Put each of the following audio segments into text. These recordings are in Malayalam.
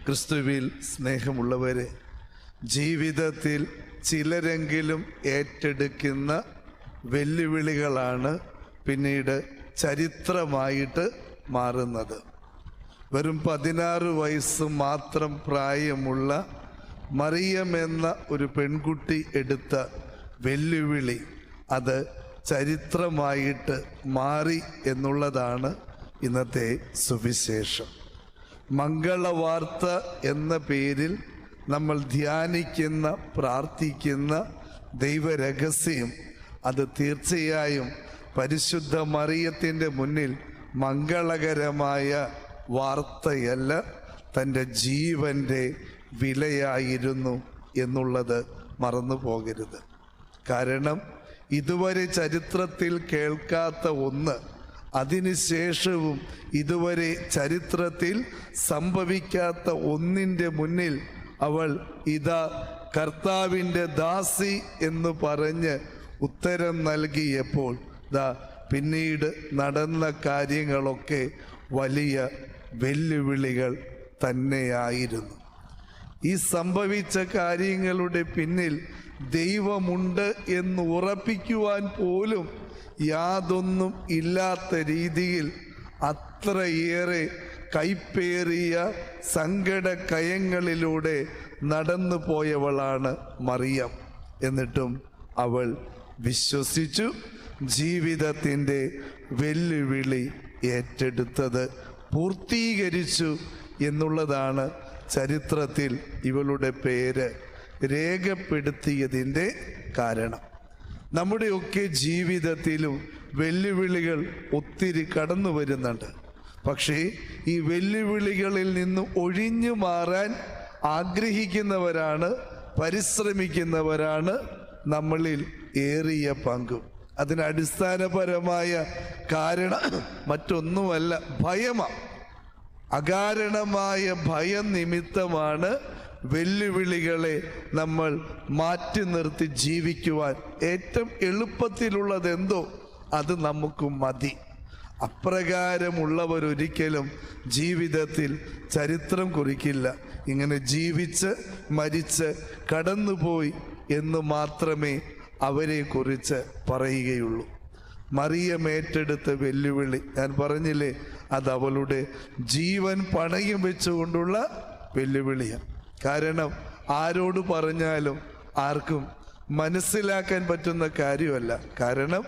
ക്രിസ്തുവിൽ സ്നേഹമുള്ളവരെ, ജീവിതത്തിൽ ചിലരെങ്കിലും ഏറ്റെടുക്കുന്ന വെല്ലുവിളികളാണ് പിന്നീട് ചരിത്രമായിട്ട് മാറുന്നത്. വെറും 16 വയസ്സ് മാത്രം പ്രായമുള്ള മറിയം എന്ന ഒരു പെൺകുട്ടി എടുത്ത വെല്ലുവിളി അത് ചരിത്രമായിട്ട് മാറി എന്നുള്ളതാണ് ഇന്നത്തെ സുവിശേഷം. മംഗളവാർത്ത എന്ന പേരിൽ നമ്മൾ ധ്യാനിക്കുന്ന പ്രാർത്ഥിക്കുന്ന ദൈവരഹസ്യം അത് തീർച്ചയായും പരിശുദ്ധ മറിയത്തിൻ്റെ മുന്നിൽ മംഗളകരമായ വാർത്തയല്ല, തൻ്റെ ജീവൻ്റെ വിലയായിരുന്നു എന്നുള്ളത് മറന്നു പോകരുത്. കാരണം ഇതുവരെ ചരിത്രത്തിൽ കേൾക്കാത്ത ഒന്ന്, അതിനുശേഷവും ഇതുവരെ ചരിത്രത്തിൽ സംഭവിക്കാത്ത ഒന്നിൻ്റെ മുന്നിൽ അവൾ ഇതാ കർത്താവിൻ്റെ ദാസി എന്ന് പറഞ്ഞ് ഉത്തരം നൽകിയപ്പോൾ പിന്നീട് നടന്ന കാര്യങ്ങളൊക്കെ വലിയ വെല്ലുവിളികൾ തന്നെയായിരുന്നു. ഈ സംഭവിച്ച കാര്യങ്ങളുടെ പിന്നിൽ ദൈവമുണ്ട് എന്ന് ഉറപ്പിക്കുവാൻ പോലും യാതൊന്നും ഇല്ലാത്ത രീതിയിൽ അത്രയേറെ കൈപ്പേറിയ സങ്കട കയങ്ങളിലൂടെ നടന്നു പോയവളാണ് മറിയം. എന്നിട്ടും അവൾ വിശ്വസിച്ചു, ജീവിതത്തിൻ്റെ വെല്ലുവിളി ഏറ്റെടുത്തത് പൂർത്തീകരിച്ചു എന്നുള്ളതാണ് ചരിത്രത്തിൽ ഇവളുടെ പേര് രേഖപ്പെടുത്തിയതിൻ്റെ കാരണം. നമ്മുടെയൊക്കെ ജീവിതത്തിലും വെല്ലുവിളികൾ ഒത്തിരി കടന്നു വരുന്നുണ്ട്. പക്ഷേ ഈ വെല്ലുവിളികളിൽ നിന്ന് ഒഴിഞ്ഞു മാറാൻ ആഗ്രഹിക്കുന്നവരാണ്, പരിശ്രമിക്കുന്നവരാണ് നമ്മളിൽ ഏറിയ പങ്കും. അതിന് അടിസ്ഥാനപരമായ കാരണം മറ്റൊന്നുമല്ല, ഭയമാണ്. അകാരണമായ ഭയം നിമിത്തമാണ് വെല്ലുവിളികളെ നമ്മൾ മാറ്റി നിർത്തി ജീവിക്കുവാൻ ഏറ്റവും എളുപ്പത്തിലുള്ളതെന്തോ അത് നമുക്ക് മതി. അപ്രകാരമുള്ളവരൊരിക്കലും ജീവിതത്തിൽ ചരിത്രം കുറിക്കില്ല. ഇങ്ങനെ ജീവിച്ച് മരിച്ച് കടന്നുപോയി എന്ന് മാത്രമേ അവരെക്കുറിച്ച് പറയുകയുള്ളൂ. മറിയം ഏറ്റെടുത്ത വെല്ലുവിളി ഞാൻ പറഞ്ഞില്ലേ, അത് അവളുടെ ജീവൻ പണയം വെച്ചുകൊണ്ടുള്ള വെല്ലുവിളിയാണ്. കാരണം ആരോട് പറഞ്ഞാലും ആർക്കും മനസ്സിലാക്കാൻ പറ്റുന്ന കാര്യമല്ല. കാരണം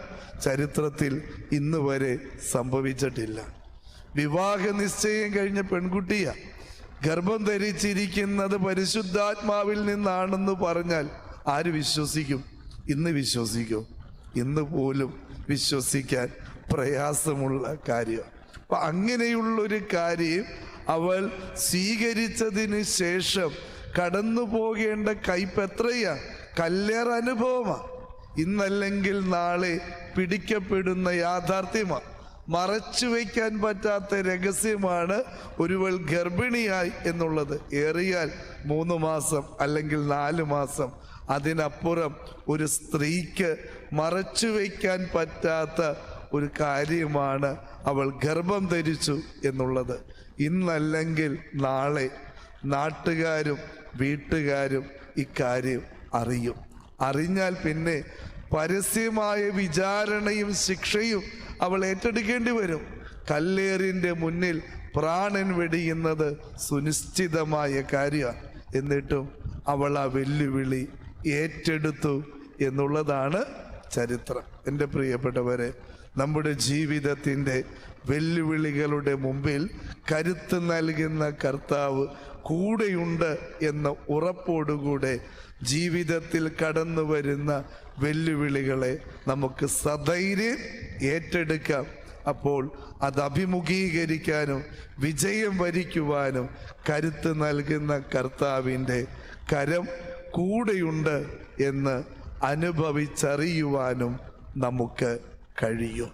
ചരിത്രത്തിൽ ഇന്ന് വരെ സംഭവിച്ചിട്ടില്ല. വിവാഹ നിശ്ചയം കഴിഞ്ഞ പെൺകുട്ടിയാണ്. ഗർഭം ധരിച്ചിരിക്കുന്നത് പരിശുദ്ധാത്മാവിൽ നിന്നാണെന്ന് പറഞ്ഞാൽ ആര് വിശ്വസിക്കും? ഇന്ന് വിശ്വസിക്കും? ഇന്ന് പോലും വിശ്വസിക്കാൻ പ്രയാസമുള്ള കാര്യമാണ്. അപ്പം അങ്ങനെയുള്ളൊരു കാര്യം അവൾ സ്വീകരിച്ചതിന് ശേഷം കടന്നു പോകേണ്ട കയ്പ് എത്രയാ, കല്ലേറ് അനുഭവമാണ്. ഇന്നല്ലെങ്കിൽ നാളെ പിടിക്കപ്പെടുന്ന യാഥാർത്ഥ്യമാണ്. മറച്ചു വയ്ക്കാൻ പറ്റാത്ത രഹസ്യമാണ് ഒരുവൾ ഗർഭിണിയായി എന്നുള്ളത്. ഏറിയാൽ 3 മാസം അല്ലെങ്കിൽ 4 മാസം, അതിനപ്പുറം ഒരു സ്ത്രീക്ക് മറച്ചു വയ്ക്കാൻ പറ്റാത്ത ഒരു കാര്യമാണ് അവൾ ഗർഭം ധരിച്ചു എന്നുള്ളത്. ഇന്നല്ലെങ്കിൽ നാളെ നാട്ടുകാരും വീട്ടുകാരും ഇക്കാര്യം അറിയും. അറിഞ്ഞാൽ പിന്നെ പരസ്യമായ വിചാരണയും ശിക്ഷയും അവൾ ഏറ്റെടുക്കേണ്ടി വരും. കല്ലേറിൻ്റെ മുന്നിൽ പ്രാണൻ വെടിയുന്നത് സുനിശ്ചിതമായ കാര്യമാണ്. എന്നിട്ടും അവൾ ആ വെല്ലുവിളി ഏറ്റെടുത്തു എന്നുള്ളതാണ് ചരിത്രം. എൻ്റെ പ്രിയപ്പെട്ടവരെ, നമ്മുടെ ജീവിതത്തിൻ്റെ വെല്ലുവിളികളുടെ മുമ്പിൽ കരുത്ത് നൽകുന്ന കർത്താവ് കൂടെയുണ്ട് എന്ന ഉറപ്പോടുകൂടെ ജീവിതത്തിൽ കടന്നു വരുന്ന വെല്ലുവിളികളെ നമുക്ക് സധൈര്യം ഏറ്റെടുക്കാം. അപ്പോൾ അത് അഭിമുഖീകരിക്കാനും വിജയം വരിക്കുവാനും കരുത്ത് നൽകുന്ന കർത്താവിൻ്റെ കരം കൂടെയുണ്ട് എന്ന് അനുഭവിച്ചറിയുവാനും നമുക്ക് കഴിയും.